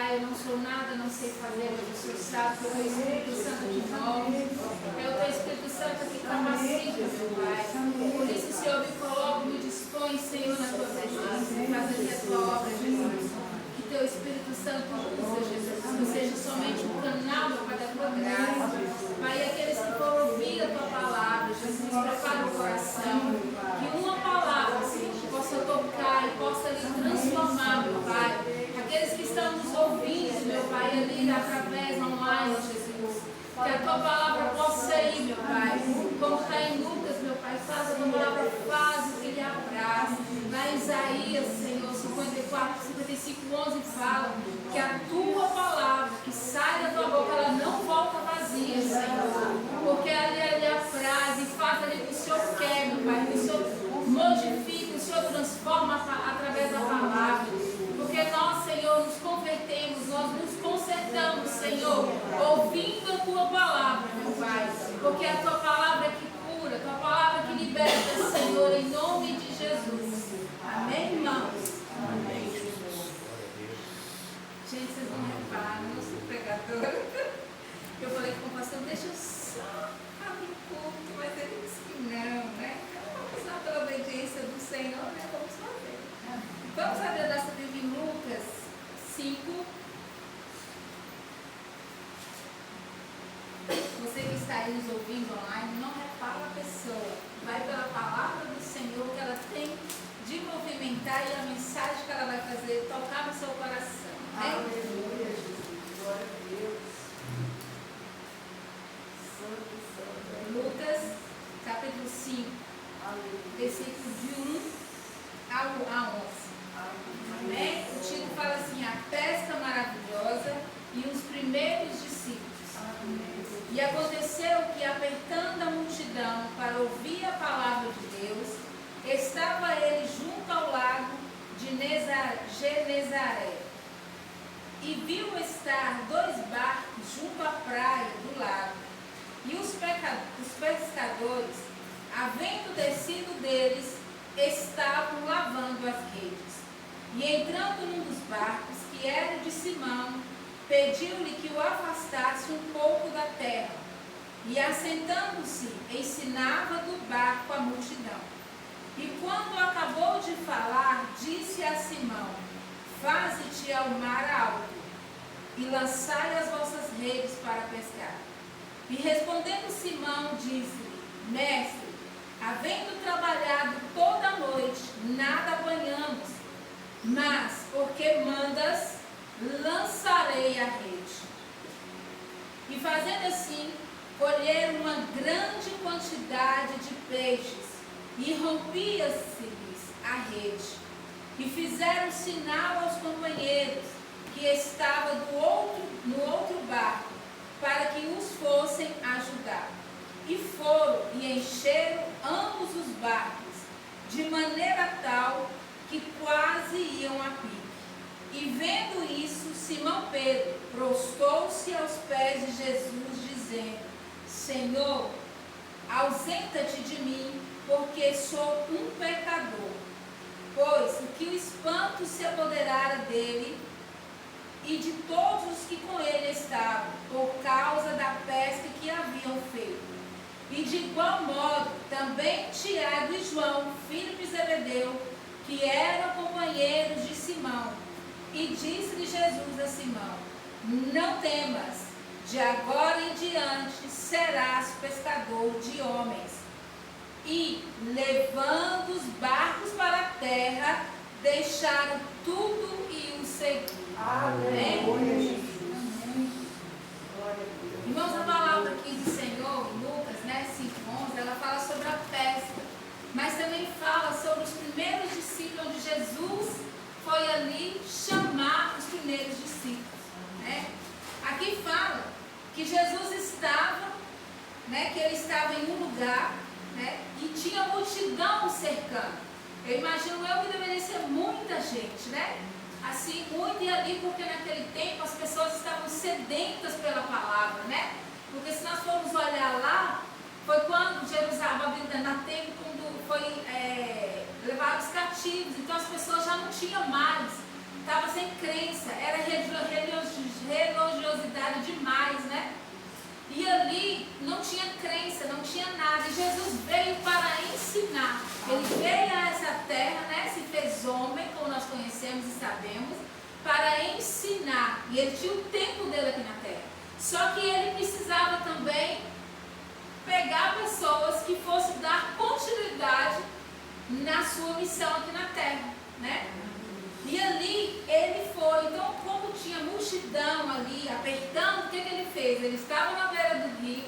Pai, eu não sou nada, não sei fazer, mas o Senhor sabe que é o Teu Espírito Santo que move, é o Teu Espírito Santo que capacita, meu Pai. Por isso, Senhor, me coloco, me dispõe, Senhor, na Tua presença, e faz aqui a Tua obra, Jesus. Que Teu Espírito Santo usa, Jesus, que seja somente um canal, meu Pai, da Tua graça. Pai, aqueles que foram ouvir a Tua palavra, Jesus, prepara o coração, que uma palavra, Senhor, possa tocar e possa lhe transformar, meu Pai. Aqueles que estão nos ouvindo, meu Pai, ali através online, Jesus, que a Tua palavra possa ir, meu Pai, como está em Lucas, meu Pai, faz a Tua palavra, faz o que lhe apraz. Lá em Isaías, Senhor, 54, 55, 11 fala que a Tua palavra que sai da Tua boca, ela não volta vazia, Senhor, porque ali apraz e faz ali o que o Senhor quer, meu Pai, que o Senhor modifica, o Senhor transforma através da palavra, porque nós, Senhor, nos convertemos, nós nos consertamos, Senhor, ouvindo a Tua palavra, meu Pai, porque a Tua palavra é que cura, a Tua palavra que liberta, Senhor, em nome de Jesus. Amém, irmãos? Amém. Gente, vocês não reparam, eu sou pregadora. Eu falei com o pastor, deixa eu só abrir o culto, mas ele disse que não, né? Vamos lá pela obediência do Senhor, né? Vamos fazer. Vamos abrir nossa Bíblia em Lucas 5. Você que está aí nos ouvindo online, não repara a pessoa. Vai pela palavra do Senhor que ela tem de movimentar e a mensagem que ela vai fazer tocar no seu coração. Né? Aleluia, Jesus. Glória a Deus. Santo, santo. Lucas, capítulo 5, versículo de 1 a 11. Amém? O título fala assim, a pesca maravilhosa e os primeiros discípulos. Amém. E aconteceu que, apertando a multidão para ouvir a palavra de Deus, estava ele junto ao lago de Genezaré. E viu estar 2 barcos junto à praia do lago. E os pescadores, havendo descido deles, estavam lavando as redes. E entrando num dos barcos, que era de Simão, pediu-lhe que o afastasse um pouco da terra. E assentando-se, ensinava do barco a multidão. E quando acabou de falar, disse a Simão, faze-te ao mar alto, e lançai as vossas redes para pescar. E respondendo Simão, disse-lhe, mestre, havendo trabalhado toda a noite, nada apanhamos, mas, porque mandas, lançarei a rede. E fazendo assim, colheram uma grande quantidade de peixes, e rompia-se-lhes a rede. E fizeram sinal aos companheiros, que estavam no outro barco, para que os fossem ajudar. E foram e encheram ambos os barcos, de maneira tal que quase iam a pique. E vendo isso, Simão Pedro prostrou-se aos pés de Jesus, dizendo, Senhor, ausenta-te de mim, porque sou um pecador. Pois o que o espanto se apoderara dele e de todos os que com ele estavam, por causa da pesca que haviam feito. E de igual modo, também Tiago e João, filho de Zebedeu, que eram companheiros de Simão. E disse-lhe Jesus a Simão, não temas, de agora em diante serás pescador de homens. E, levando os barcos para a terra, deixaram tudo e o seguiram. Amém? Irmãos, a palavra aqui do Senhor, em Lucas, né, 5:11, ela fala sobre a pesca, mas também fala sobre os primeiros discípulos, onde Jesus foi ali chamar os primeiros discípulos. Né? Aqui fala que Jesus estava, né, que ele estava em um lugar, né, e tinha multidão o cercando. Eu imagino que deveria ser muita gente, né? Assim, muito e ali, porque naquele tempo as pessoas estavam sedentas pela palavra, né? Porque se nós formos olhar lá, foi quando Jerusalém, na tempo, quando foi levados cativos, então as pessoas já não tinham mais estava sem crença, era religiosidade demais, né? E ali não tinha crença, não tinha nada. E Jesus veio para ensinar. Ele veio a essa terra, né? Se fez homem, como nós conhecemos e sabemos, para ensinar. E ele tinha o tempo dele aqui na terra. Só que ele precisava também pegar pessoas que fossem dar continuidade na sua missão aqui na terra, né? E ali ele foi. Então, como tinha multidão ali apertando, o que ele fez? Ele estava na beira do rio,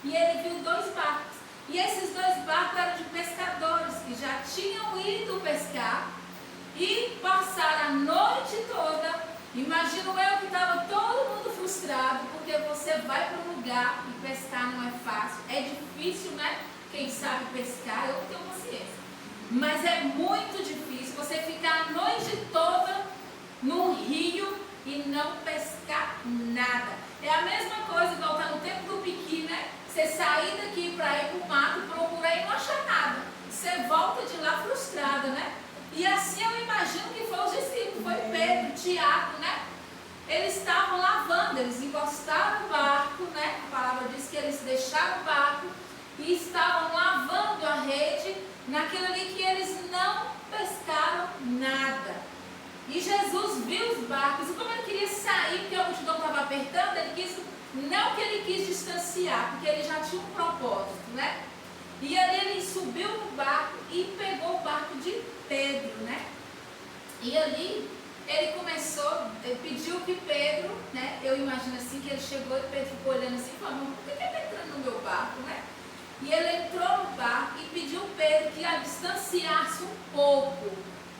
e ele viu 2 barcos. E esses 2 barcos eram de pescadores que já tinham ido pescar e passaram a noite toda. Imagino eu que estava todo mundo frustrado, porque você vai para um lugar e pescar não é fácil. É difícil, né? Quem sabe pescar, eu não tenho paciência. Mas é muito difícil você ficar a noite toda no rio e não pescar nada. É a mesma coisa igual tá no tempo do piqui, né? Você sair daqui para ir para o mato, procurar e não achar nada. Você volta de lá frustrada, né? E assim eu imagino que foi os discípulos, foi Pedro, Tiago, né? Eles estavam lavando, eles encostaram o barco, né? A palavra diz que eles deixaram o barco e estavam lavando a rede naquilo ali que eles não pescaram nada. E Jesus viu os barcos, e como ele queria sair, porque a multidão estava apertando, não que ele quis distanciar, porque ele já tinha um propósito, né? E ali ele subiu no barco e pegou o barco de Pedro, né? E ali ele pediu que Pedro, né? Eu imagino assim que ele chegou e Pedro ficou olhando assim e falou: por que ele está entrando no meu barco, né? E ele entrou no barco e pediu Pedro que a distanciasse um pouco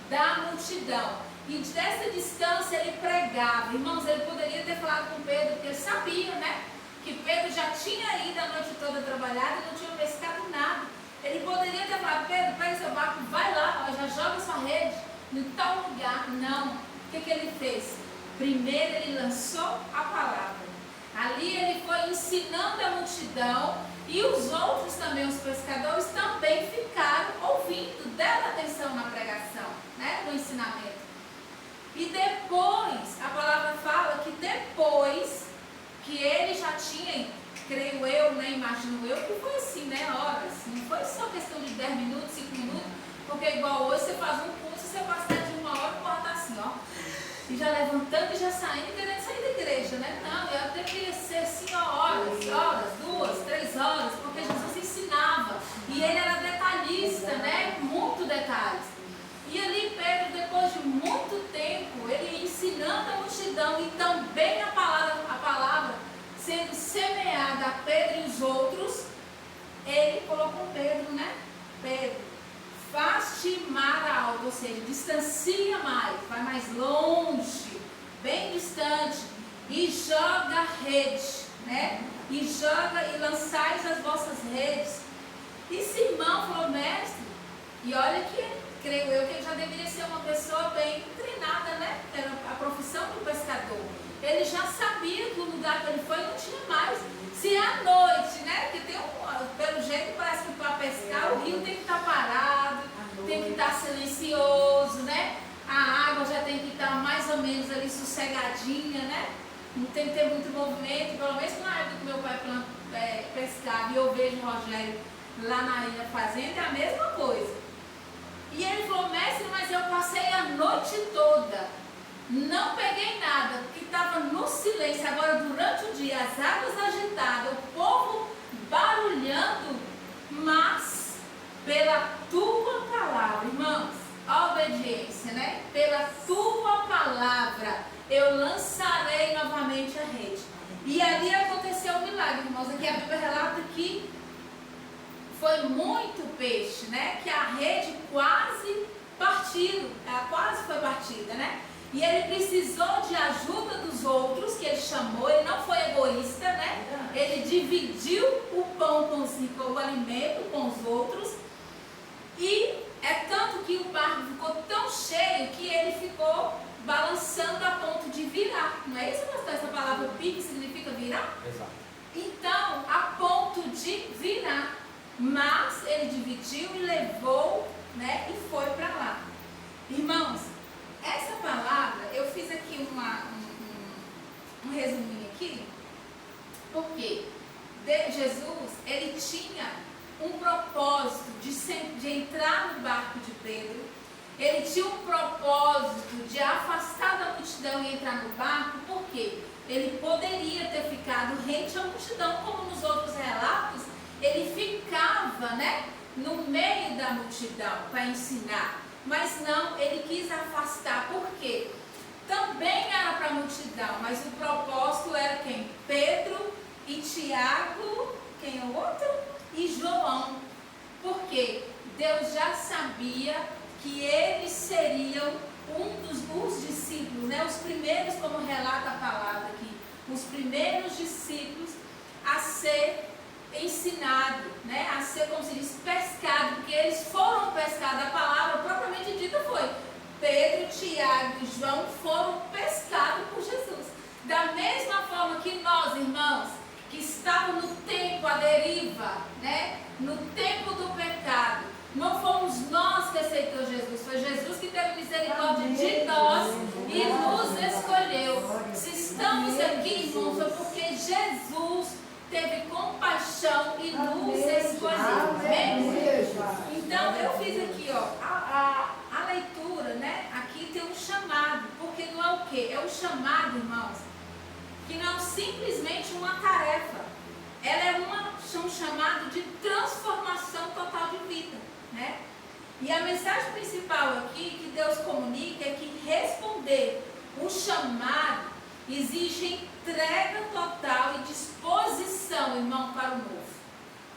da multidão. E dessa distância ele pregava. Irmãos, ele poderia ter falado com Pedro, porque ele sabia, né? Que Pedro já tinha ido a noite toda trabalhar e não tinha pescado nada. Ele poderia ter falado: Pedro, pega seu barco, vai lá, ó, já joga sua rede em tal lugar. Não. O que ele fez? Primeiro ele lançou a palavra. Ali ele foi ensinando a multidão e os outros também, os pescadores, também ficaram ouvindo, deram atenção na pregação, né? No ensinamento. E depois, a palavra fala que depois que ele já tinha, creio eu, né, imagino eu, que foi assim, né, horas, não foi só questão de 10 minutos, 5 minutos, porque igual hoje você faz um curso, você passa de 1 hora e pode estar assim, ó, e já levantando e já saindo e querendo sair da igreja, né? Não, eu deveria ser assim, ó, horas, 2, 3 horas, porque Jesus ensinava, e ele era detalhista, né, muito detalhes. E ali Pedro, depois de muito tempo, ele ensinando a multidão e também a palavra sendo semeada a Pedro e os outros, ele colocou Pedro, né? Pedro, faz-te mar alto, ou seja, distancia mais, vai mais longe, bem distante, e joga a rede, né? E joga e lançais as vossas redes. E Simão falou: mestre, e olha que creio eu que ele já deveria ser uma pessoa bem treinada, né? Era a profissão do pescador. Ele já sabia que o lugar que ele foi não tinha mais. Se é à noite, né? Porque pelo jeito parece que para pescar o rio tem que estar parado, tem que estar silencioso, né? A água já tem que estar mais ou menos ali sossegadinha, né? Não tem que ter muito movimento. Pelo menos na época que meu pai pescava e eu vejo o Rogério lá na ilha fazendo, é a mesma coisa. E ele falou: mestre, mas eu passei a noite toda, não peguei nada, porque estava no silêncio. Agora, durante o dia, as águas agitadas, o povo barulhando, mas pela tua palavra, irmãos, a obediência, né? Pela tua palavra, eu lançarei novamente a rede. E ali aconteceu um milagre, irmãos. Aqui a Bíblia relata que foi muito peixe, né? Que a rede quase foi partida, né? E ele precisou de ajuda dos outros, que ele chamou, ele não foi egoísta, né? Ele dividiu o pão o alimento com os outros. E é tanto que o barco ficou tão cheio que ele ficou balançando a ponto de virar. Não é isso, pastor? Essa palavra pique significa virar? Exato. Então, a ponto de virar. Mas ele dividiu e levou, né, e foi para lá. Irmãos, essa palavra barco de Pedro. Ele tinha um propósito de afastar da multidão e entrar no barco, porque ele poderia ter ficado rente à multidão, como nos outros relatos, ele ficava, né, no meio da multidão para ensinar. Mas não, ele quis afastar, por quê? Também era para a multidão, mas o propósito era quem? Pedro e Tiago, quem é o outro? E João. Por quê? Deus já sabia que eles seriam os discípulos, né? Os primeiros, como relata a palavra aqui, os primeiros discípulos a ser ensinado, né? A ser, como se diz, pescado, porque eles foram pescados. A palavra propriamente dita foi: Pedro, Tiago e João foram pescados por Jesus. Da mesma forma que nós, irmãos, que estávamos no tempo à deriva, né? No tempo do pecado, não fomos nós que aceitamos Jesus, foi Jesus que teve misericórdia de nós e nos escolheu. Se estamos aqui, irmãos, foi porque Jesus teve compaixão e nos escolheu. Amém? Então eu fiz aqui, ó, a leitura, né? Aqui tem um chamado, porque não é o quê? É um chamado, irmãos, que não é simplesmente uma tarefa. Ela é um chamado de transformação total de vida, né? E a mensagem principal aqui que Deus comunica é que responder o chamado exige entrega total e disposição, irmão, para o novo.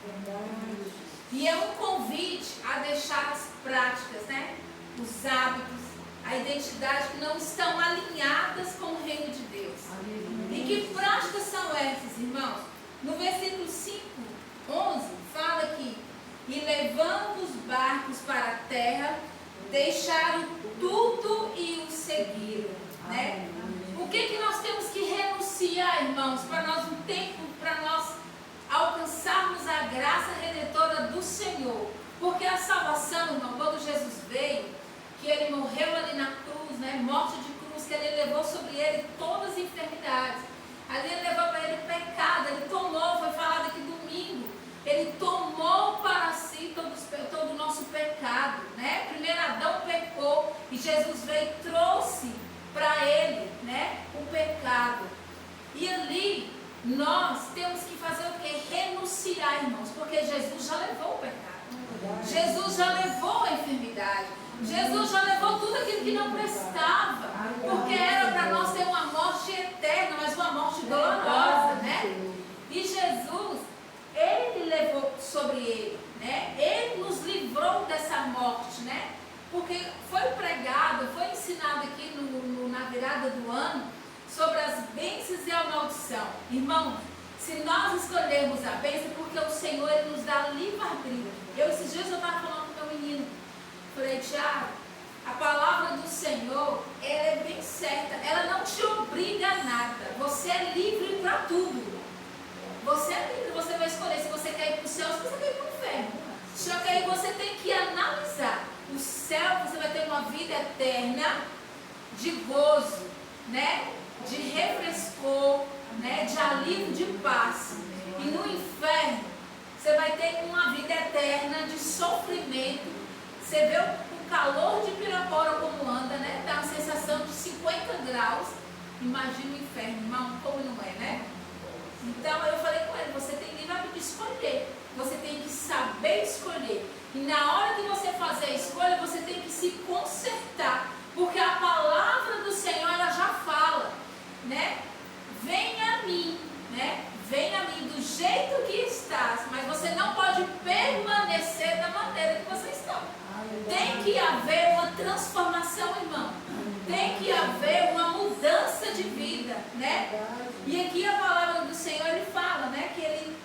Verdade. E é um convite a deixar as práticas, né? Os hábitos, a identidade que não estão alinhadas com o reino de Deus. E que práticas são essas, irmãos? No versículo 5, 11, fala que: e levando os barcos para a terra, deixaram tudo e o seguiram, né? O que nós temos que renunciar, irmãos, para nós um tempo, para nós alcançarmos a graça redentora do Senhor? Porque a salvação, irmão, quando Jesus veio, que ele morreu ali na cruz, né, morte de cruz, que ele levou sobre ele todas as enfermidades. Ali ele levou para ele pecado, ele tomou, foi falado aqui domingo, ele tomou para si todo o nosso pecado, né? Primeiro Adão pecou e Jesus veio e trouxe para ele, né, o pecado. E ali nós temos que fazer o quê? Renunciar, irmãos, porque Jesus já levou o pecado. Jesus já levou a enfermidade. Jesus já levou tudo aquilo que não prestava, porque era para nós ter uma morte eterna, mas uma morte dolorosa, né? E Jesus, ele levou sobre ele, né? Ele nos livrou dessa morte, né? Porque foi pregado, foi ensinado aqui na virada do ano sobre as bênçãos e a maldição. Irmão, se nós escolhermos a bênção, porque o Senhor ele nos dá livre-arbítrio. Esses dias eu estava falando com o meu menino, falei: Tiago, a palavra do Senhor, ela é bem certa, ela não te obriga a nada, você é livre para tudo. Você é livre, você vai escolher se você quer ir para o céu ou se você quer ir para o inferno. Só que aí você tem que analisar. O céu, você vai ter uma vida eterna de gozo, né? De refrescor, né? De alívio, de paz. E no inferno, você vai ter uma vida eterna de sofrimento. Você vê o calor de Pirapora como anda, né? Dá uma sensação de 50 graus. Imagina o inferno, irmão, como não é, né? Então eu falei com ele: você tem livre de escolher. Você tem que saber escolher. E na hora que você fazer a escolha, você tem que se consertar. Porque a palavra do Senhor, ela já fala, né? Venha a mim, né? Venha a mim do jeito que estás. Mas você não pode permanecer da maneira que você está. Tem que haver uma transformação, irmão. Tem que haver uma mudança de vida, né? E aqui a palavra do Senhor, ele fala, né? Que ele...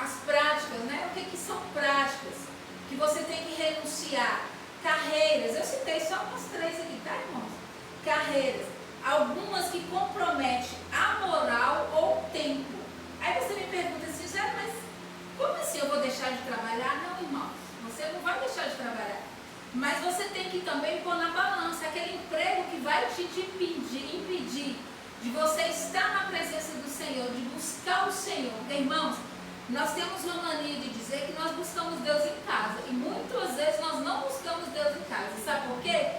as práticas, né? O que são práticas? Que você tem que renunciar. Carreiras, eu citei só umas 3 aqui, tá, irmãos? Carreiras, algumas que comprometem a moral ou o tempo. Aí você me pergunta assim: mas como assim eu vou deixar de trabalhar? Não, irmãos, você não vai deixar de trabalhar. Mas você tem que também pôr na balança aquele emprego que vai te impedir de você estar na presença do Senhor, de buscar o Senhor. Porque, irmãos, Nós temos uma mania de dizer que nós buscamos Deus em casa. E muitas vezes nós não buscamos Deus em casa. Sabe por quê?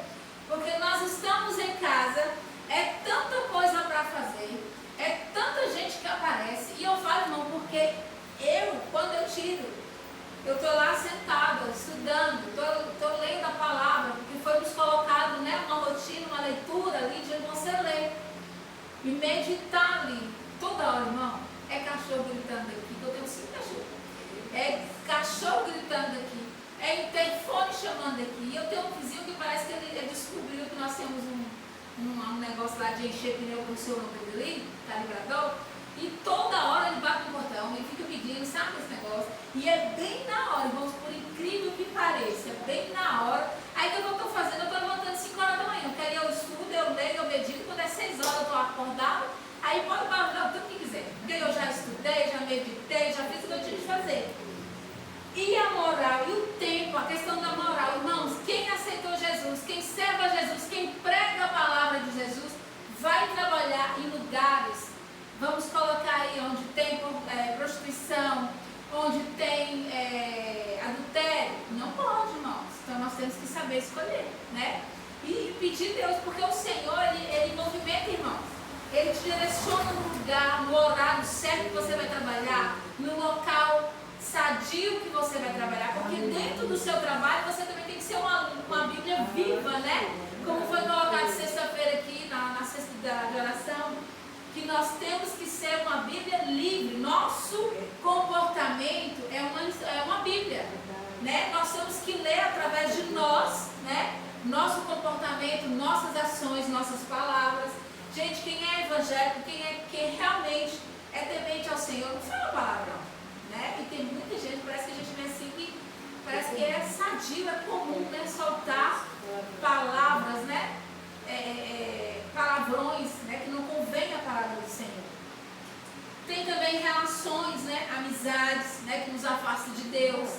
Porque nós estamos em casa, é tanta coisa para fazer, é tanta gente que aparece. E eu falo, irmão, porque quando eu tiro, eu estou lá sentada, estudando, estou lendo a palavra, porque foi nos colocado, né, uma rotina, uma leitura ali de você ler e meditar ali. Toda hora, irmão, é cachorro gritando aqui, que eu tenho 5 cachorros. É cachorro gritando aqui, é interfone chamando aqui. E eu tenho um vizinho que parece que ele descobriu que nós temos um negócio lá de encher pneu com o seu nome ali, calibrador. E toda hora ele bate no portão e fica pedindo, sabe esse negócio? E é bem na hora, irmãos, por incrível que pareça, é bem na hora. Aí o que eu estou fazendo? Eu estou levantando 5 horas da manhã, porque aí eu estudo, eu leio, eu medito. Quando é 6 horas eu estou acordada, aí pode barulhar o tanto que quiser. Porque eu já estudei, já meditei, já fiz o que eu tinha de fazer. E a moral e o tempo, a questão da moral, irmãos, quem aceitou Jesus, quem serve a Jesus, quem prega a palavra de Jesus, vai trabalhar em lugares, vamos colocar aí, onde tem prostituição, onde tem adultério. Não pode, irmãos. Então nós temos que saber escolher, né? E pedir Deus, porque o Senhor, ele movimenta, irmãos. Ele te direciona no lugar, no horário certo que você vai trabalhar, no local sadio que você vai trabalhar, porque dentro do seu trabalho você também tem que ser uma Bíblia viva, né? Como foi colocado sexta-feira aqui na sexta de oração, que nós temos que ser uma Bíblia livre. Nosso comportamento é uma Bíblia, né? Nós temos que ler através de nós, né? Nosso comportamento, nossas ações, nossas palavras. Gente, quem é evangélico, quem realmente é temente ao Senhor, não fala palavrão, né? E tem muita gente, parece que a gente vê assim, que parece que é sadio, é comum, né? Soltar palavras, né? Palavrões, né? Que não convém a palavra do Senhor. Tem também relações, né? Amizades, né? Que nos afastam de Deus.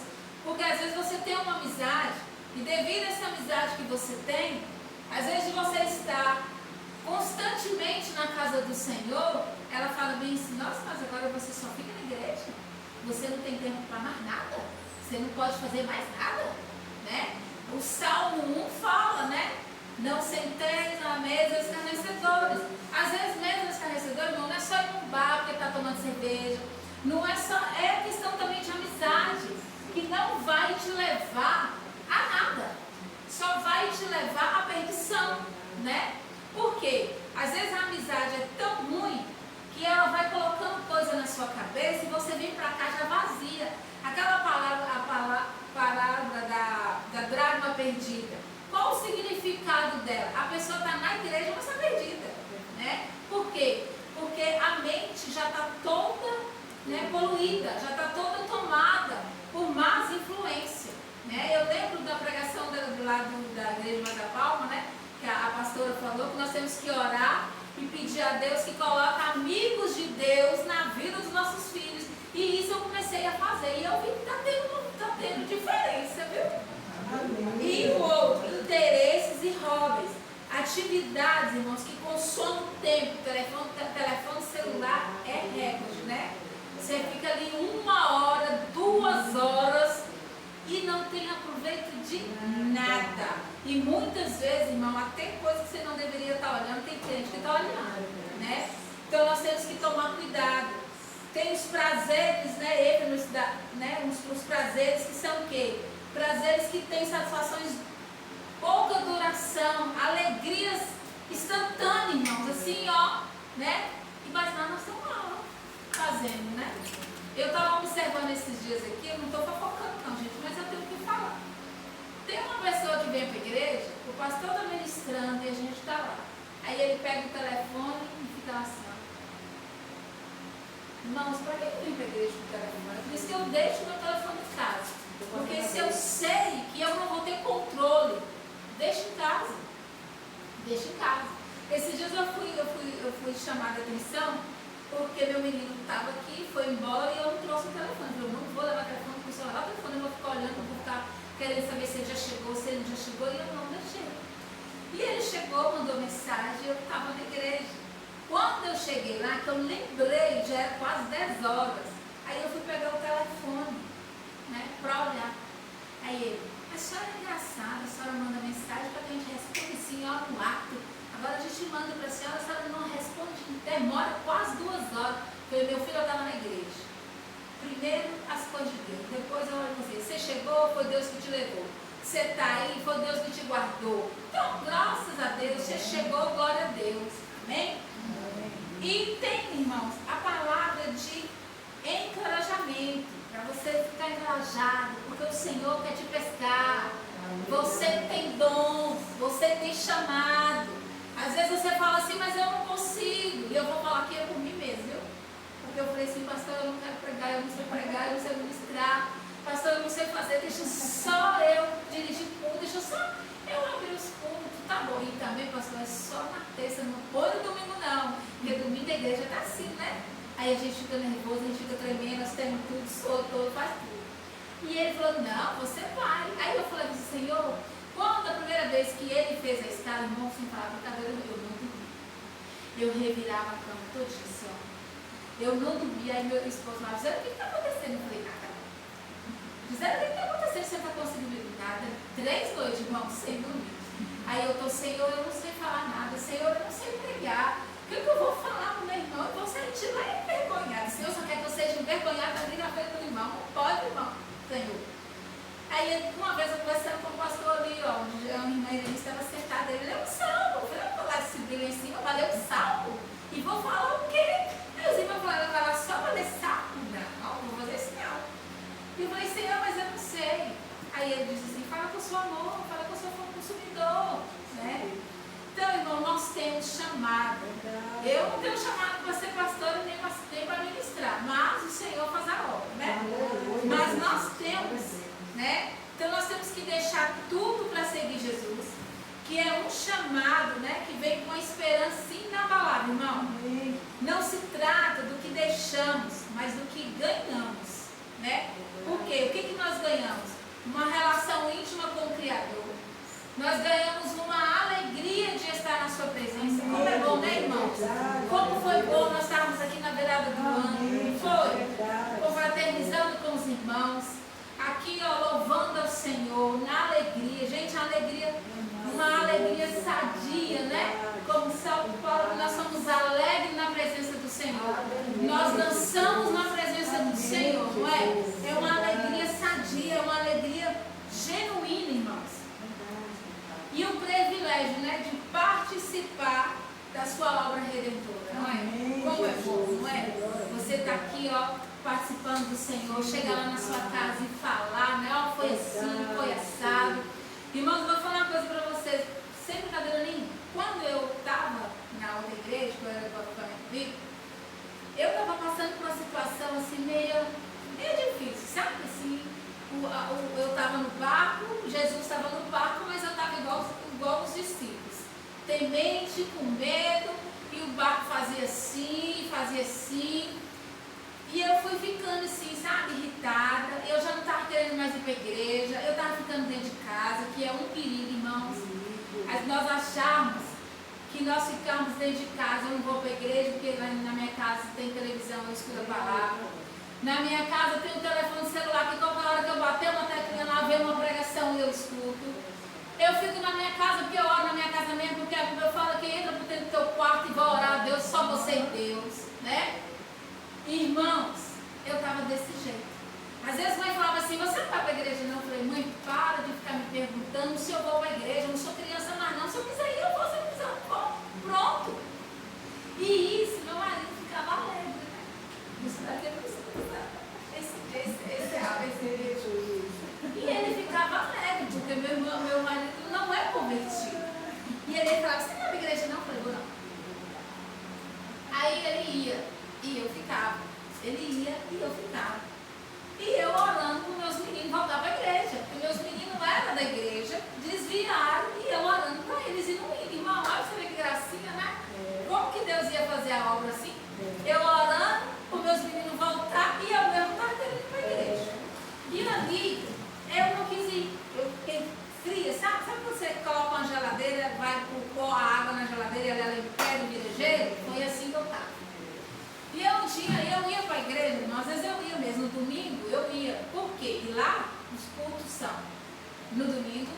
Porque às vezes você tem uma amizade, e devido a essa amizade que você tem, às vezes você está constantemente na casa do Senhor, ela fala bem assim, nossa, mas agora você só fica na igreja, você não tem tempo para mais nada, você não pode fazer mais nada, né? O Salmo 1 fala, né? Não senteis na mesa escarnecedores. Às vezes mesa escarnecedores não é só ir num bar porque está tomando cerveja, não é só, é questão também de amizade, que não vai te levar a nada, só vai te levar à perdição, né? Por quê? Às vezes a amizade é tão ruim que ela vai colocando coisa na sua cabeça e você vem para cá já vazia. Aquela palavra da dracma perdida, qual o significado dela? A pessoa está na igreja, mas está perdida, né? Por quê? Porque a mente já está toda, né, poluída, já está toda tomada por más influências, né? Eu lembro da pregação da igreja Mata Palma, né? Que a pastora falou que nós temos que orar e pedir a Deus que coloque amigos de Deus na vida dos nossos filhos. E isso eu comecei a fazer. E eu vi que está tendo diferença, viu? E o outro, interesses e hobbies. Atividades, irmãos, que consomem tempo. Telefone celular é recorde, né? Você fica ali 1 hora, 2 horas e não tem aproveito de nada. E muitas vezes, irmão, até coisa que você não deveria estar olhando, tem crente que está olhando, né? Então nós temos que tomar cuidado. Tem os prazeres, né? Os prazeres que são o quê? Prazeres que têm satisfações pouca duração, alegrias instantâneas, irmãos, assim, ó, né? Mas nós estamos lá, ó, fazendo, né? Eu estava observando esses dias aqui, eu não estou fofocando não, gente, mas eu tenho que falar. Tem uma pessoa que vem para a igreja, o pastor está ministrando e a gente está lá. Aí ele pega o telefone e fica assim, ó. Irmãos, para que eu vim para a igreja com o telefone? É por isso que eu deixo meu telefone em casa. Porque se eu sei que eu não vou ter controle, deixa em casa. Deixa em casa. Esses dias eu fui chamada a atenção porque meu menino estava aqui, foi embora e eu não trouxe o telefone. Eu não vou levar o telefone, porque se eu levar o telefone eu vou ficar olhando, eu vou ficar querendo saber se ele já chegou, se ele não já chegou, e eu não deixei. E ele chegou, mandou mensagem, eu estava na igreja. Quando eu cheguei lá, que eu lembrei, já era quase 10 horas. Aí eu fui pegar o telefone, né, para olhar. Aí ele, a senhora é engraçada, a senhora manda mensagem para que a gente responda assim, ó, no ato. Agora a gente manda para a senhora não responde, demora quase 2 horas. Eu falei, meu filho, eu estava na igreja. Primeiro as coisas de Deus, depois eu olho você. Você chegou, foi Deus que te levou. Você está aí, foi Deus que te guardou. Então, graças a Deus, você chegou, glória a Deus. Amém? E tem, irmãos, a palavra de encorajamento, para você ficar encorajado, porque o Senhor quer te pescar. Você tem dom, você tem chamado. Às vezes você fala assim, mas eu não consigo. E eu vou falar aqui por mim mesmo, viu? Porque eu falei assim, pastor, eu não quero pregar, eu não sei pregar, eu não sei ministrar. Pastor, eu não sei fazer, deixa só eu dirigir culto, deixa só eu abrir os cultos. Tá bom, e também, pastor, é só na terça, não põe no domingo não. Porque domingo a igreja tá assim, né? Aí a gente fica nervoso, a gente fica tremendo, nós temos tudo, soltou, faz tudo. E ele falou, não, você vai. Aí eu falei assim, Senhor, quando a primeira vez que ele fez a escala, irmão, sem falar brincadeira, eu não dormi. Eu revirava a cama todinha, assim, ó. Eu não dormia, aí meu esposo falava, Gisele, o que está acontecendo? Eu falei, nada. Gisele, o que está acontecendo? Você não está conseguindo dormir nada? 3 noites, irmão, sem dormir. Aí eu estou, Senhor, eu não sei falar nada, Senhor, eu não sei pregar. O que eu vou falar para o meu irmão? Eu vou sair de lá envergonhado. O Senhor só quer que eu seja envergonhado ali na frente do irmão. Não pode, irmão, Senhor. Aí uma vez eu conversando com o pastor ali, ó, onde a irmã ele estava sentada, ele leu um salmo. Eu falei, eu vou lá esse brilho em cima, vai ler um salmo. E vou falar o quê? Meus irmãos falaram, ela só para ler sapo? Não, vou fazer isso não. E eu falei, Senhor, mas eu não sei. Aí ele disse assim, fala com o seu amor, fala com o seu consumidor, né? Então, irmão, nós temos chamado. Eu não tenho chamado para ser pastora nem para ministrar, mas o Senhor faz a obra, né? Mas nós temos, né? Então nós temos que deixar tudo para seguir Jesus, que é um chamado, né? Que vem com a esperança inabalável, irmão. Não se trata do que deixamos, mas do que ganhamos, né? Por quê? O que nós ganhamos? Uma relação íntima com o Criador. Nós ganhamos uma alegria de estar na sua presença. Como é bom, né, irmãos? Como foi bom nós estarmos aqui na virada do ano. Foi? Confraternizando com os irmãos. Aqui, ó, louvando ao Senhor, na alegria. Gente, a alegria, uma alegria sadia, né? Como Saulo Paulo, nós somos alegres na presença do Senhor. Nós dançamos na presença do Senhor, não é? É uma alegria sadia, é uma alegria genuína, irmãos. E o privilégio, né, de participar da sua obra redentora, não é? Como é bom, não é? Você está aqui, ó, participando do Senhor, chegar lá na sua casa e falar, né? Ó, foi assim, foi assado. Irmãos, vou falar uma coisa para vocês, sem brincadeira nenhuma. Quando eu estava na outra igreja, quando eu era do acampamento bíblico, eu estava passando por uma situação assim meio difícil, sabe? Assim, eu estava no barco, Jesus estava no barco, mas eu estava igual os discípulos, temente, com medo, e o barco fazia assim, e eu fui ficando assim, sabe, irritada. Eu já não estava querendo mais ir para a igreja, eu estava ficando dentro de casa, que é um perigo, irmãos. Nós acharmos que nós ficamos dentro de casa, eu não vou para a igreja, porque na minha casa tem televisão, eu escuto a palavra. Na minha casa tem um telefone celular que qualquer hora que eu bater uma teclinha lá, vem uma pregação e eu escuto. Eu fico na minha casa, porque eu oro na minha casa mesmo, porque a Bíblia fala que entra por dentro do teu quarto e vai orar a Deus, só você e Deus, né? Irmãos, eu estava desse jeito. Às vezes a mãe falava assim, você não vai para a igreja não? Eu falei, mãe, para de ficar me perguntando se eu vou para a igreja, eu não sou criança mais não, se eu quiser ir eu vou, se eu quiser eu vou, pronto. E isso, meu marido ficava alegre, né? Isso daqui eu preciso e ele ficava alegre, porque meu marido não é convertido. E ele falava, você não vai para a igreja não? Eu falei, vou não. Aí ele ia, e eu ficava. Ele ia e eu ficava. E eu orando com meus meninos voltar para a igreja. Porque meus meninos eram da igreja, desviaram, e eu orando para eles e não iam. Irmão, olha você vê que gracinha, né? Como que Deus ia fazer a obra assim? Eu orando, para meus meninos voltar, e eu mesmo estava querendo ir para a igreja. E ali, eu não quis ir. Eu fiquei fria, sabe? Sabe quando você coloca uma geladeira, vai pôr a água na geladeira e ela pega e vira gelo? Foi assim que eu estava. E eu ia para a igreja, irmão, às vezes eu ia mesmo. domingo,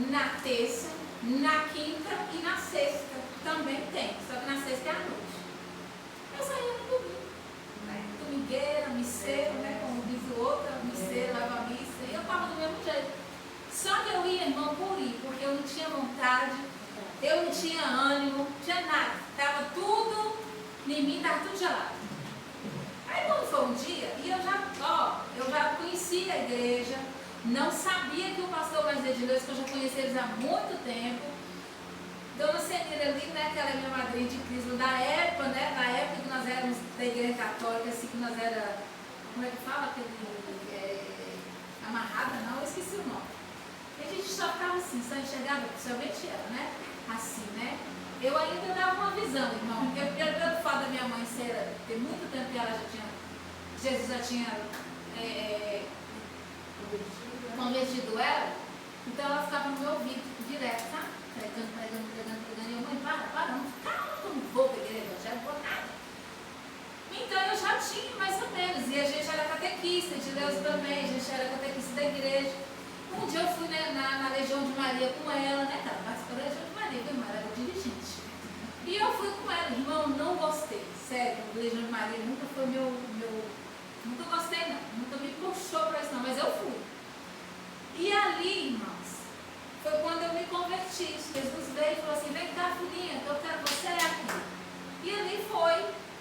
na terça, na quinta e na sexta. Também tem, só que na sexta é à noite. Eu saía no domingo, né? Domingueira, misseira, né? Como diz o outro, misseira, leva a missa. E eu estava do mesmo jeito. Só que eu ia, irmão, por ir, porque eu não tinha vontade, eu não tinha ânimo, não tinha nada. Estava tudo em mim, estava tudo gelado. Aí quando foi um dia, e eu já conhecia a igreja, não sabia que o pastor Wesley de Deus, que eu já conheci eles há muito tempo, Dona Senira ali, né, que ela é minha madrinha de Cristo, da época, né, na época que nós éramos da igreja católica, assim, que nós era, como é que fala, amarrada, não, eu esqueci o nome. E a gente só ficava assim, só enxergava, principalmente ela, né, assim, né. Eu ainda dava uma visão, irmão, porque pelo fato da minha mãe ter muito tempo que ela já tinha, Jesus já tinha convertido ela, então ela ficava no meu ouvido direto, tá? Pregando, e eu, mãe, para, não, calma, eu não vou para a igreja, já não vou nada. Então eu já tinha mais ou menos, e a gente era catequista de Deus também, a gente era catequista da igreja. Um dia eu fui, né, na Legião de Maria com ela, né, ela participou da Legião de Maria, viu, ela era dirigente. E eu fui com ela, irmão, não gostei, sério, a Legião de Maria nunca foi nunca gostei não, nunca me puxou para isso não, mas eu fui. E ali, irmãos, foi quando eu me converti. Jesus veio e falou assim, vem cá, filhinha, que eu quero você aqui. E ali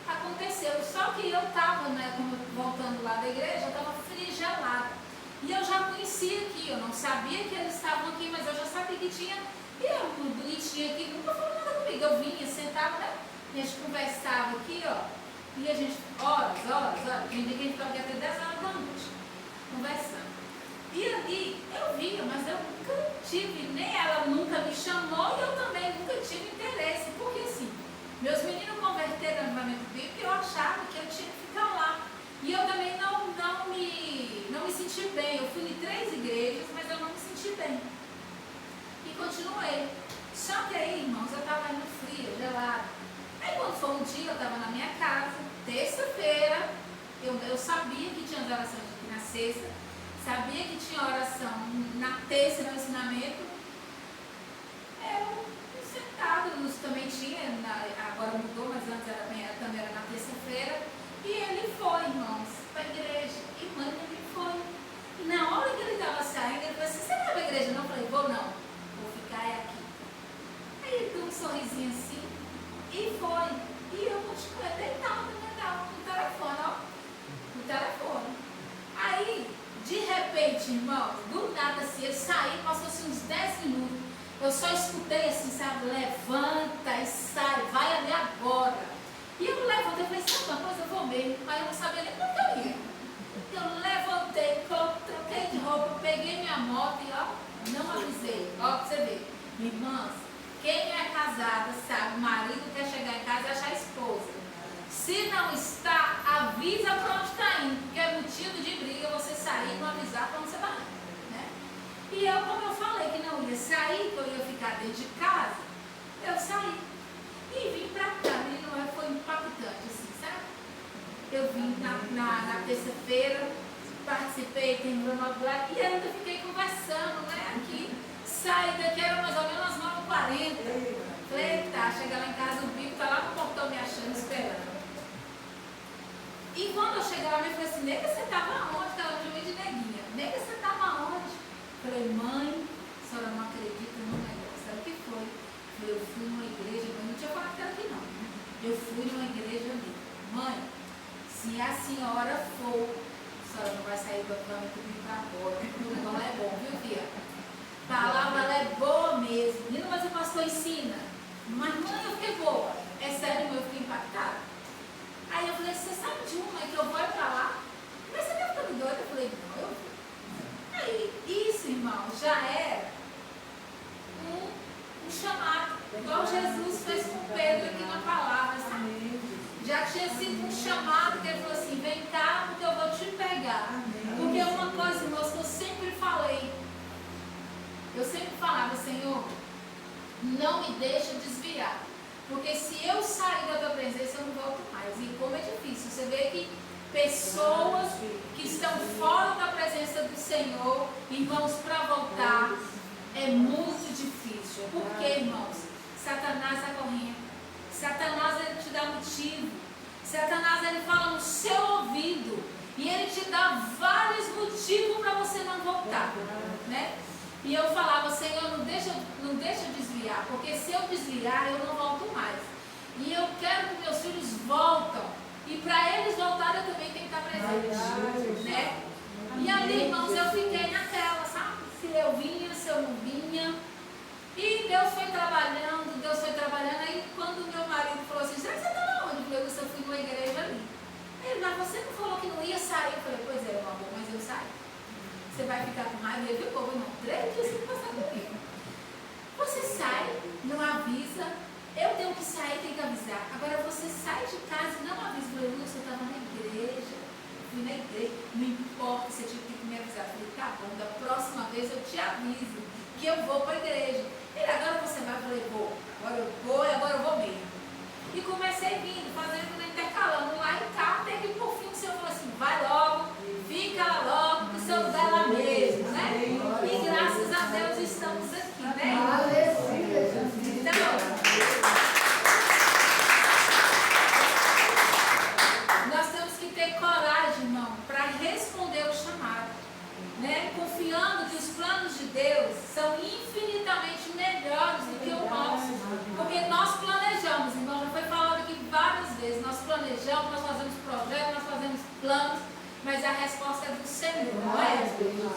aconteceu. Só que eu estava, né, voltando lá da igreja, eu estava fria e gelada. E eu já conhecia aqui, eu não sabia que eles estavam aqui, mas eu já sabia que tinha. E eu, bonitinha aqui, nunca falou nada comigo. Eu vinha, sentava, né, e a gente conversava aqui, ó. E a gente, horas. Tinha dia que a gente ficava aqui até 10 horas da noite, conversando. E ali eu via, mas eu nunca tive, nem ela nunca me chamou e eu também nunca tive interesse. Porque assim, meus meninos converteram no avivamento bíblico e eu achava que eu tinha que ficar lá. E eu também não me senti bem. Eu fui em 3 igrejas, mas eu não me senti bem. E continuei. Só que aí, irmãos, eu estava indo fria, gelada. Aí quando foi um dia, eu estava na minha casa, terça-feira, eu sabia que tinha oração aqui na sexta. Sabia que tinha oração na terça no ensinamento. Eu sentado, também tinha, agora mudou, mas antes também era na terça-feira. E ele foi, irmãos, para a igreja. E mãe, ele foi. E na hora que ele estava saindo, ele falou assim, você não vai para a igreja não? Eu falei, vou não, vou ficar aqui. Aí ele deu um sorrisinho assim e foi. E eu continuei deitado no telefone, ó. No telefone. Aí, de repente, irmão, do nada assim, ele saiu, passou-se uns 10 minutos. Eu só escutei assim, sabe, levanta e sai, vai ali agora. E eu levantei, eu falei, sabe uma coisa, eu vou mesmo. Aí eu não sabia nem para onde eu ia. Eu levantei, troquei de roupa, peguei minha moto e ó, não avisei. Ó, pra você ver. Irmãs, quem é casada sabe, o marido quer chegar em casa e achar a esposa. Se não está, avisa para onde está indo, porque é motivo de briga você sair e não avisar para onde você vai indo, né? E eu, como eu falei que não ia sair, que eu ia ficar dentro de casa, eu saí. E vim para cá, e não foi impactante assim, sabe? Eu vim na terça-feira, participei, terminou uma blá, e ainda fiquei conversando, né? Aqui, saí daqui, era mais ou menos umas 9h40. Falei, tá, chega lá em casa, o bico tá lá no portão me achando, esperando. E quando eu cheguei lá, eu falei assim, nega, você estava aonde? Ela me chamou de neguinha. Nega, você estava aonde? Falei, mãe, a senhora não acredita no negócio. Sabe o que foi? Eu fui numa igreja, mas não tinha falado que era aqui não. Eu fui numa igreja ali. Mãe, se a senhora for, a senhora não vai sair da cama comigo para fora. O negócio é bom, viu, filha? A palavra ela é boa mesmo. Menina, mas o pastor ensina. Mas mãe, eu fiquei boa. É sério, eu fiquei impactada. Aí eu falei, você sabe de uma que eu vou para lá? Mas você tá ficando doida? Eu falei, não, eu vou. Aí, isso, irmão, já era um chamado, igual Jesus fez com Pedro aqui na palavra, sabe? Já tinha sido um chamado que ele falou assim, vem cá porque eu vou te pegar. Porque uma coisa, irmãos, que eu sempre falei, eu sempre falava, Senhor, não me deixa desviar. Porque se eu sair da tua presença, eu não volto mais. E como é difícil. Você vê que pessoas que estão fora da presença do Senhor, irmãos, para voltar, Ele fala no seu ouvido. E Ele te dá vários motivos para você não voltar, né? E eu falava, Senhor, não deixa eu desviar, porque se eu desviar, eu não volto mais. E eu quero que meus filhos voltem. E para eles voltarem, eu também tenho que estar presente, né? E ali, irmãos, eu fiquei naquela, sabe? Se eu vinha, se eu não vinha. E Deus foi trabalhando. Aí quando meu marido falou assim, será que você está onde? Eu falei, eu fui numa igreja ali. Ele, mas você não falou que não ia sair? Eu falei, pois é, meu amor, mas eu saí. Você vai ficar com raiva? Ele ficou, não, 3 dias sem passar comigo. Você sai, não avisa. Eu tenho que sair, tenho que avisar. Agora você sai de casa e não avisa. Eu falei, você estava na igreja. Eu fui na igreja. Não importa, você tinha que me avisar. Eu falei, tá bom, da próxima vez eu te aviso que eu vou para a igreja. Ele, agora você vai? Eu falei, vou. Agora eu vou e agora eu vou mesmo. E comecei vindo, fazendo, intercalando lá e cá, até que por fim o Senhor falou assim, vai logo, fica lá logo, que o seu lugar é lá mesmo, né? E graças a Deus estamos aqui, né? Então, nós temos que ter coragem, irmão, para responder o chamado, né? Confiando que os planos de Deus são infinitamente melhores do que o nosso, porque nós planejamos, irmão, já foi falado aqui várias vezes, nós planejamos, nós fazemos projetos, nós fazemos planos, mas a resposta é do Senhor, não é?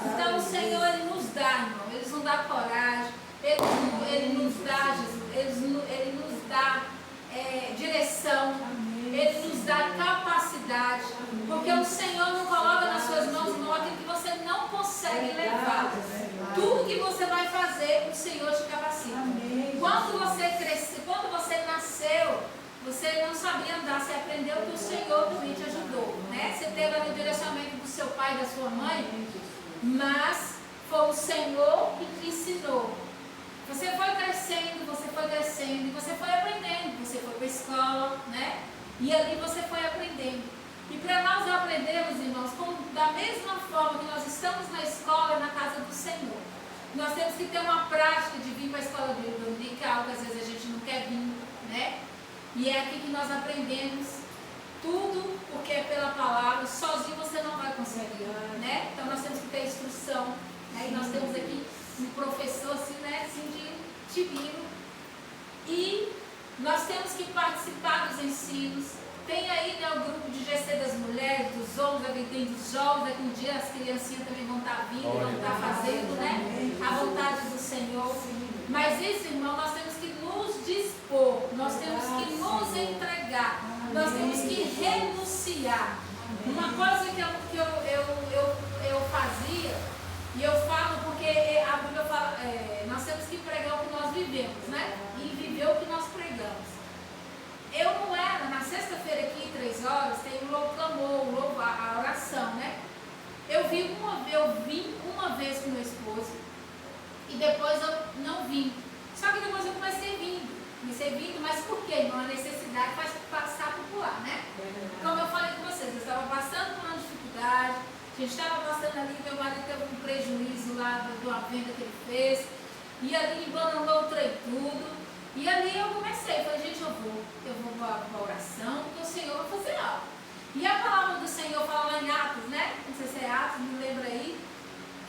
Então o Senhor, Ele nos dá, irmão, Ele nos dá coragem, Ele nos dá, Jesus, Ele nos dá direção, Ele nos dá capacidade, porque o Senhor não coloca nas suas mãos, irmão, aquilo que você não consegue levar. Tudo que você vai fazer, o Senhor te capacita. Quando você cresceu, quando você nasceu, você não sabia andar, você aprendeu que o Senhor também te ajudou, né? Você teve ali o direcionamento do seu pai e da sua mãe, mas foi o Senhor que te ensinou. Você foi crescendo, e você foi aprendendo, você foi para a escola, né? E ali você foi aprendendo. E para nós aprendermos, irmãos, da mesma forma que nós estamos na escola, na casa do Senhor, nós temos que ter uma prática de vir para a escola dominical, que às vezes a gente não quer vir, né? E é aqui que nós aprendemos tudo, porque é pela palavra, sozinho você não vai conseguir, né? Então nós temos que ter instrução, né? E nós temos aqui um professor assim, né? Assim de Tibino. E nós temos que participar dos ensinos. Tem aí, né, o grupo de GC das mulheres, dos homens, tem dos jovens, daqui um dia as criancinhas também vão estar vindo, vão estar fazendo, né? A vontade do Senhor. Mas isso, irmão, nós temos que nos dispor, nós temos que nos entregar, nós temos que renunciar. Uma coisa que eu fazia, e eu falo porque a Bíblia fala, nós temos que pregar o que nós vivemos, né? E viver o que nós pregamos. Eu não era, na sexta-feira aqui, 3 horas, tem o clamor, a oração, né? Eu vim uma vez com meu esposo e depois eu não vim. Só que depois eu comecei vindo, mas por quê, irmão? A necessidade faz passar por lá, né? Como eu falei com vocês, eu estava passando por uma dificuldade, a gente estava passando ali, meu marido teve um prejuízo lá de uma venda que ele fez, e ali embanou o trem tudo. E ali eu comecei, falei, gente, eu vou para a oração, porque o Senhor vai fazer algo. E a palavra do Senhor fala lá em Atos, né? Não sei se é Atos, me lembra aí,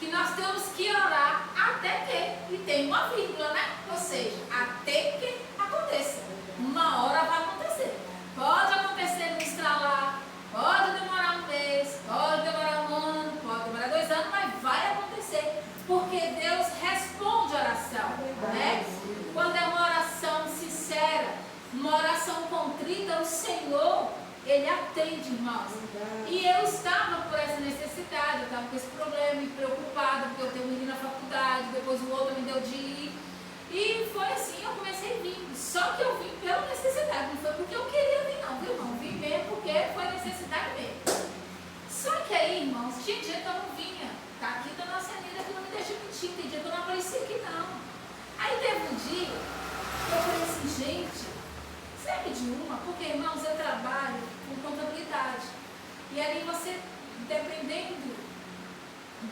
que nós temos que orar até que, e tem uma vírgula, né? Ou seja, até que aconteça. Uma hora vai acontecer. Pode acontecer no estralar, pode demorar 1 mês, pode demorar 1 ano, pode demorar 2 anos, mas vai acontecer. Porque Deus responde a oração, né? Quando é uma oração sincera, uma oração contrita, o Senhor, Ele atende, irmãos. E eu estava por essa necessidade, eu estava com esse problema, me preocupada, porque eu tenho um menino na faculdade, depois o outro me deu de ir. E foi assim, eu comecei vindo. Só que eu vim pela necessidade, não foi porque eu queria vir não, viu, irmão? Vim mesmo porque foi necessidade mesmo. Só que aí, irmãos, tinha dia que eu não vinha. Tá aqui da nossa vida que não me deixa mentir, tem dia que eu não apareci aqui não. Aí teve um dia que eu falei assim, gente, serve de uma? Porque, irmãos, eu trabalho com contabilidade. E ali você, dependendo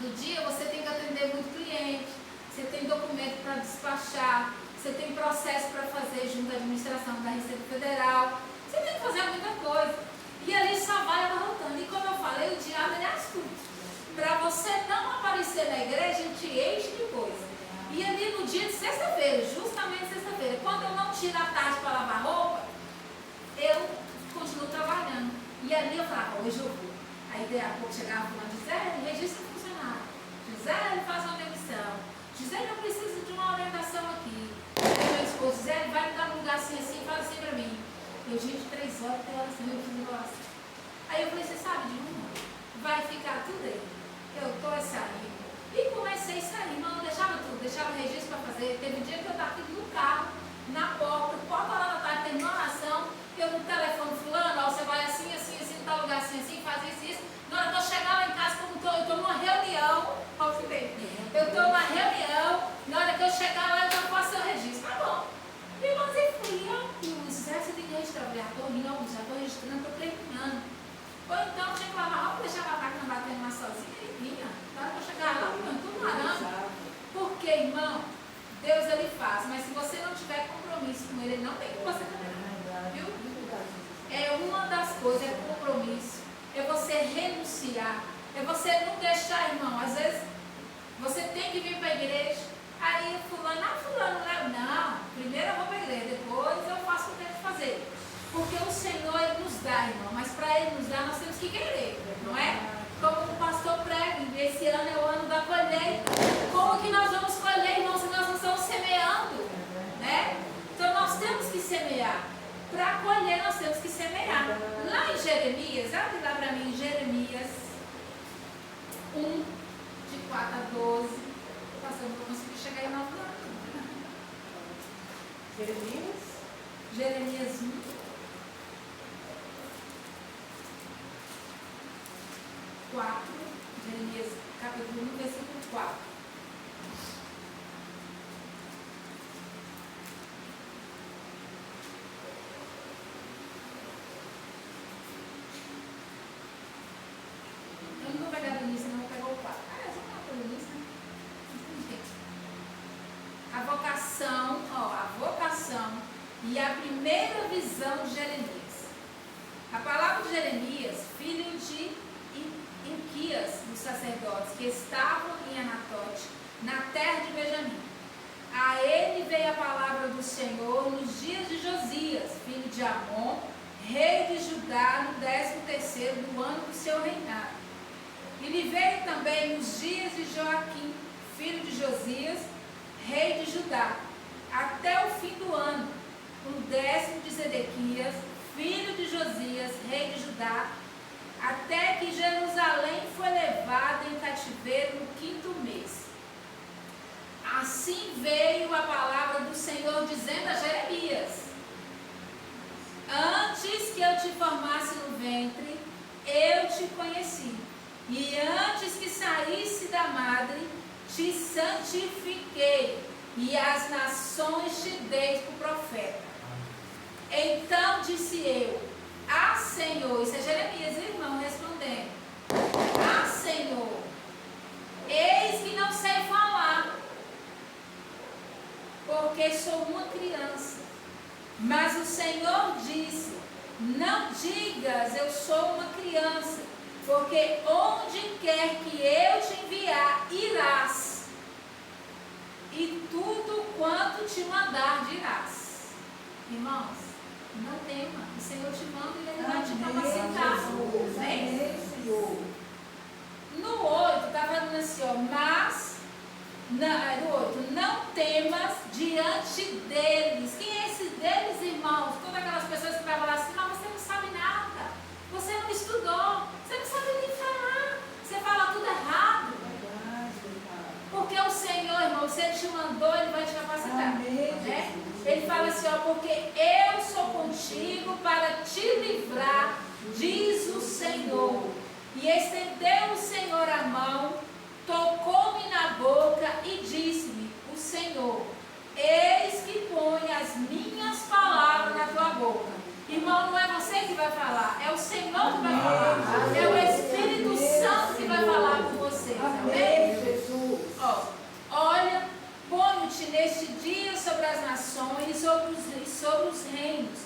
do dia, você tem que atender muito cliente, você tem documento para despachar, você tem processo para fazer junto à administração da Receita Federal, você tem que fazer muita coisa. E ali só para você não aparecer na igreja, a gente enche de coisa. E ali no dia de sexta-feira, justamente sexta-feira, quando eu não tiro a tarde para lavar roupa, eu continuo trabalhando. E ali eu falava, hoje eu vou. Aí daí a pouco chegava falando, Gisele, registra o funcionário. Gisele, faz uma demissão. Gisele, eu preciso de uma orientação aqui. Aí meu esposo, Gisele, vai me dar um lugar assim, assim, fala assim para mim. Eu, gente, 3 horas, tem hora assim, eu preciso negócio. Aí eu falei, você sabe de uma? Vai ficar tudo aí. Eu tô saindo. E comecei a sair, não, deixava tudo, deixava o registro para fazer. Teve um dia que eu estava aqui no carro, na porta lá da tarde, terminou a oração, eu no telefone, fulano, ó, você vai assim, assim, assim, no tal lugar, assim, assim, faz isso, isso. Na hora que eu chegar lá em casa, como eu estou numa reunião, eu estou numa reunião, na hora que eu chegar lá, eu já faço seu registro. Tá bom. E mas eu fui, ó, você tem que registrar. Eu falei, já estou registrando, estou terminando. Ou então tinha que lavar roupa, deixava a máquina batendo lá sozinha e vinha. Na hora que eu chegar lá, eu tudo laranja. Porque, irmão, Deus ele faz, mas se você não tiver compromisso com ele, ele não tem que você também. Viu? É uma das coisas, é compromisso. É você renunciar. É você não deixar, irmão. Às vezes você tem que vir para a igreja. Aí fulano, né? Não, primeiro eu vou para a igreja, depois eu faço o que eu tenho que fazer. Porque o Senhor ele nos dá, irmão, mas para ele nos dar nós temos que querer, não é? Como o pastor prega, esse ano é o ano da colheita. Como que nós vamos colher, irmão, se nós não estamos semeando, né? Então nós temos que semear. Para colher nós temos que semear. Lá em Jeremias, abre lá para mim, Jeremias 1, de 4 a 12. Pastor, não vou conseguir chegar em 9 anos. Jeremias 1. 4, Jeremias capítulo 1, versículo 4. Eu não vou pegar do início, não vou pegar o 4. Eu vou pegar pelo início, né? A vocação e a primeira visão de Jeremias. A palavra de Jeremias, filho de Hilquias, dos sacerdotes, que estavam em Anatote, na terra de Benjamim. A ele veio a palavra do Senhor nos dias de Josias, filho de Amon, rei de Judá, no 13º do ano do seu reinado. E lhe veio também nos dias de Joaquim, filho de Josias, rei de Judá, até o fim do ano, no 10º de Zedequias, filho de Josias, rei de Judá, até que Jerusalém foi levada em cativeiro no 5º mês. Assim veio a palavra do Senhor dizendo a Jeremias: antes que eu te formasse no ventre, eu te conheci, e antes que saísse da madre, te santifiquei, e as nações te dei por profeta. Então disse eu: ah, Senhor, isso é Jeremias, irmão, respondendo: ah, Senhor, eis que não sei falar, porque sou uma criança. Mas o Senhor disse: não digas eu sou uma criança, porque onde quer que eu te enviar, irás, e tudo quanto te mandar dirás. Irmãos, não tema, o Senhor te manda e Ele vai te capacitar. No 8, está falando assim, ó, mas, no 8, não temas diante deles. Quem é esse deles, irmãos? Todas aquelas pessoas que vai falar assim: mas você não sabe nada, você não estudou, você não sabe nem falar, você fala tudo errado. Porque o Senhor, irmão, se Ele te mandou, Ele vai te capacitar. Né? Ele fala assim, ó, porque eu sou contigo para te livrar, diz o Senhor. E estendeu o Senhor a mão, tocou-me na boca e disse-me o Senhor: eis que põe as minhas palavras na tua boca. Irmão, não é você que vai falar, é o Senhor que vai falar. É o Espírito Santo que vai falar com você. Amém? Ó, olha, ponho-te neste dia sobre as nações e sobre os reinos,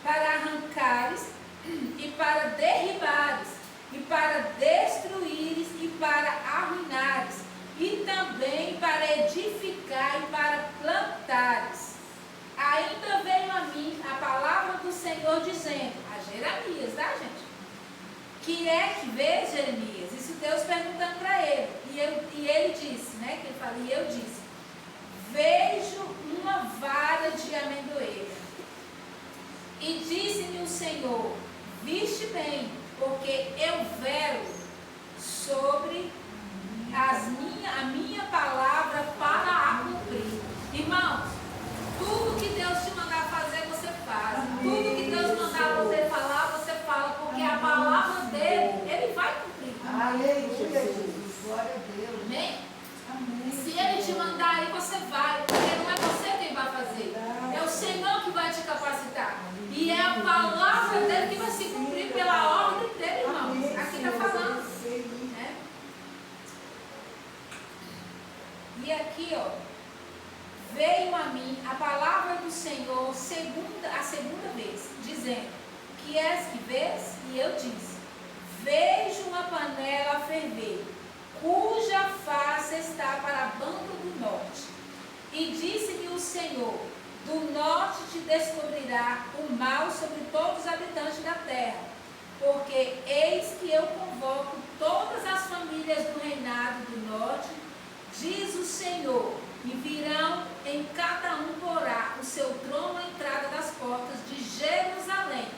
para arrancares e para derribares, e para destruires e para arruinares, e também para edificar e para plantares. Ainda veio a mim a palavra do Senhor dizendo, a Jeremias, tá, gente? Que é que vês, Jeremias? Isso Deus perguntando para ele. E ele disse, né? Que ele fala, e eu disse, vejo uma vara de amendoeira. E disse-me o Senhor, viste bem, porque eu velo sobre a minha palavra para a cumprir. Irmãos, tudo que Deus te mandar fazer, você faz. Tudo que Deus mandar você falar, você fala, porque a palavra dele, ele vai cumprir. Aleluia, Jesus. Glória a Deus. Amém? Amém. Se ele te mandar aí, você vai, porque não é você quem vai fazer. É o Senhor que vai te capacitar. E é a palavra dele que vai se cumprir pela ordem dele, irmãos. Aqui está falando. Né? E aqui, ó, veio a mim a palavra do Senhor a segunda vez, dizendo, que és que vês? E eu disse, vejo uma panela a ferver, cuja face está para a banda do norte. E disse-me o Senhor, do norte te descobrirá o mal sobre todos os habitantes da terra, porque eis que eu convoco todas as famílias do reinado do norte, diz o Senhor, e virão em cada um porá o seu trono à entrada das portas de Jerusalém,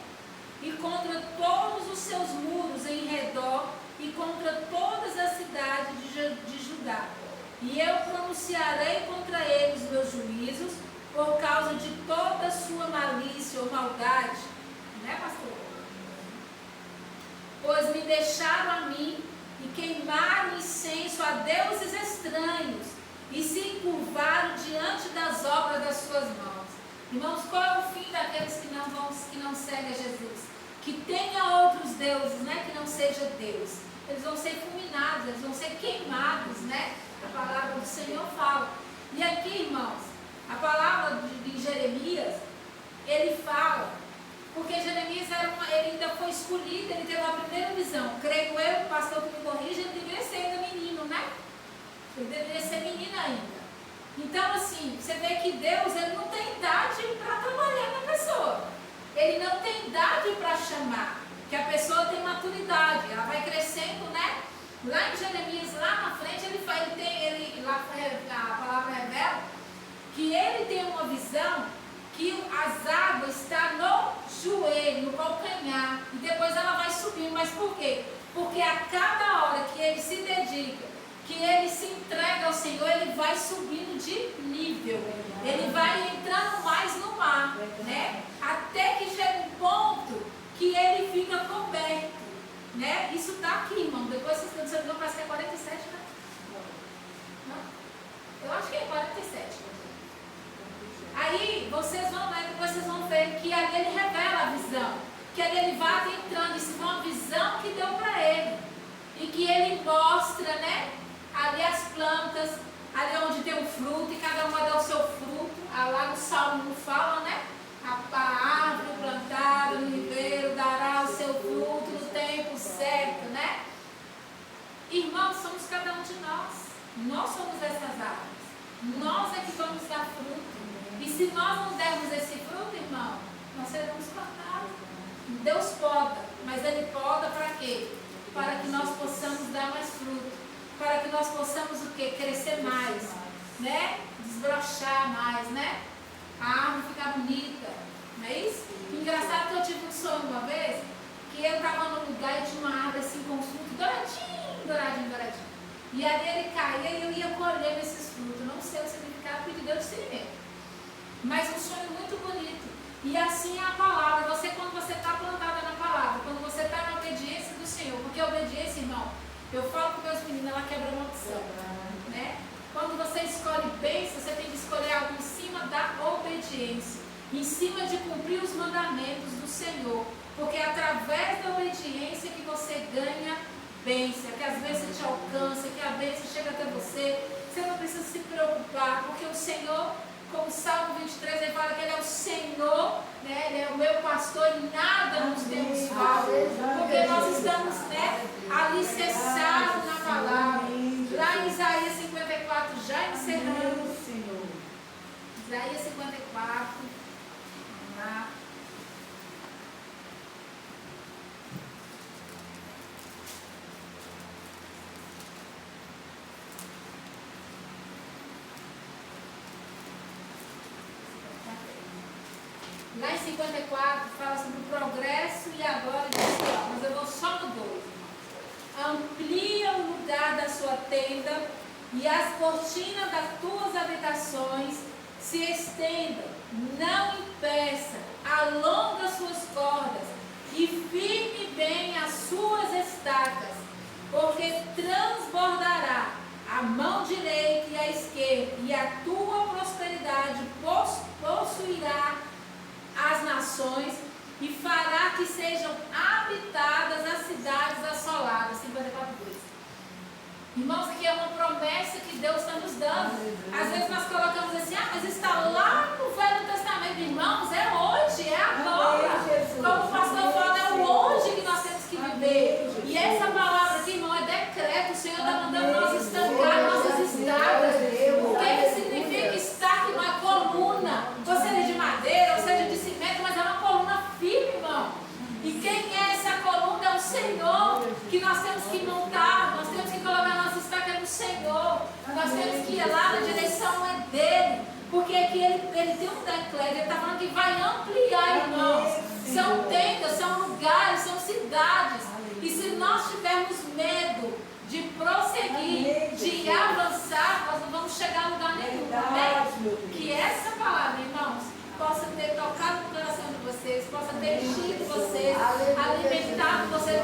e contra todos os seus muros em redor, e contra todas as cidades de Judá. E eu pronunciarei contra eles meus juízos, por causa de toda a sua malícia ou maldade, né, pastor? Pois me deixaram a mim e queimaram incenso a deuses estranhos e se encurvaram diante das obras das suas mãos. Irmãos, qual é o fim daqueles que não seguem a Jesus? Que tenha outros deuses, né, que não seja Deus. Eles vão ser fulminados, eles vão ser queimados, né? A palavra do Senhor fala. E aqui, irmãos, a palavra de Jeremias, ele fala, porque Jeremias ele ainda foi escolhido, ele teve a primeira visão. Creio eu, o pastor que me corrige, ele deveria ser ainda menino, né? Ele deveria ser menino ainda. Então, assim, você vê que Deus, ele não tem idade para trabalhar na pessoa. Ele não tem idade para chamar, que a pessoa tem maturidade, ela vai crescendo, né? Lá em Jeremias, lá na frente, a palavra revela que ele tem uma visão que as águas estão no joelho, no calcanhar, e depois ela vai subindo. Mas por quê? Porque a cada hora que ele se dedica, que ele se entrega ao Senhor, ele vai subindo de nível, ele vai entrando mais no mar, né? Até que chega um ponto que ele fica coberto, né? Isso está aqui, irmão. Depois vocês estão dizendo, parece que é 47, né? Não? Eu acho que é 47. Aí vocês vão ver, depois vocês vão ver que ali ele revela a visão, que ali ele vai entrando, isso foi uma visão que deu para ele, e que ele mostra, né? Ali as plantas, ali onde tem o fruto, e cada uma dá o seu fruto. Lá no Salmo fala, né? A árvore plantada no ribeiro dará o seu fruto no tempo certo, né? Irmãos, somos cada um de nós. Nós somos essas árvores. Nós é que vamos dar fruto. E se nós não dermos esse fruto, irmão, nós seremos cortados. Deus poda, mas Ele poda para quê? Para que nós possamos dar mais fruto. Para que nós possamos o quê? Crescer mais, né? Desbrochar mais, né? A árvore ficar bonita, não é isso? Engraçado que eu tive um sonho uma vez, que eu estava num lugar e tinha uma árvore assim com os frutos douradinho. E ali ele caía e eu ia colhendo esses frutos. Não sei o significado, porque Deus discernimento. Mas um sonho muito bonito. E assim é a palavra. Quando você está plantada na palavra, quando você está na obediência do Senhor, porque a obediência, irmão, eu falo para meus meninos, ela quebra uma opção, né? Quando você escolhe bênção, você tem que escolher algo em cima da obediência, em cima de cumprir os mandamentos do Senhor, porque é através da obediência que você ganha bênção, que às vezes te alcança, que a bênção chega até você. Você não precisa se preocupar, porque o Senhor como o Salmo 23, ele fala que Ele é o Senhor, né? Ele é o meu pastor e nada nos temos falta. Porque nós estamos, né, alicerçados na palavra. Lá em Isaías 54, já encerrando. Isaías 54. Vamos lá. Lá em 54 fala sobre o progresso e a glória de Israel, mas eu vou só no 2, irmãos. Amplia o lugar da sua tenda e as cortinas das tuas habitações se estendam, não impeça, alonga suas cordas e firme bem as suas estacas, porque transbordará a mão direita e a esquerda, e a tua prosperidade possuirá as nações e fará que sejam habitadas as cidades assoladas. 54:2. Irmãos, aqui é uma promessa que Deus está nos dando. Às vezes nós colocamos assim, mas está lá no Velho Testamento. Irmãos, é hoje, é agora. Como o pastor fala, é o hoje que nós temos que viver. E essa palavra aqui, irmão, é decreto. O Senhor está mandando nós estancar nossas estadas. O que significa estaca? Não é coluna, ou seja de madeira, ou seja de cimento, mas é uma coluna firme, irmão. E quem é essa coluna? É o Senhor, que nós temos que montar, nós temos que colocar nossa estaca no Senhor, nós temos que ir lá na direção dele, porque aqui ele tem um decreto, ele está falando que vai ampliar, irmãos. São tendas, são lugares, são cidades, e se nós tivermos medo de prosseguir, de avançar, nós não vamos chegar a lugar nenhum, amém? Que essa palavra, irmãos, possa ter tocado no coração de vocês, possa ter enchido vocês, alimentado vocês,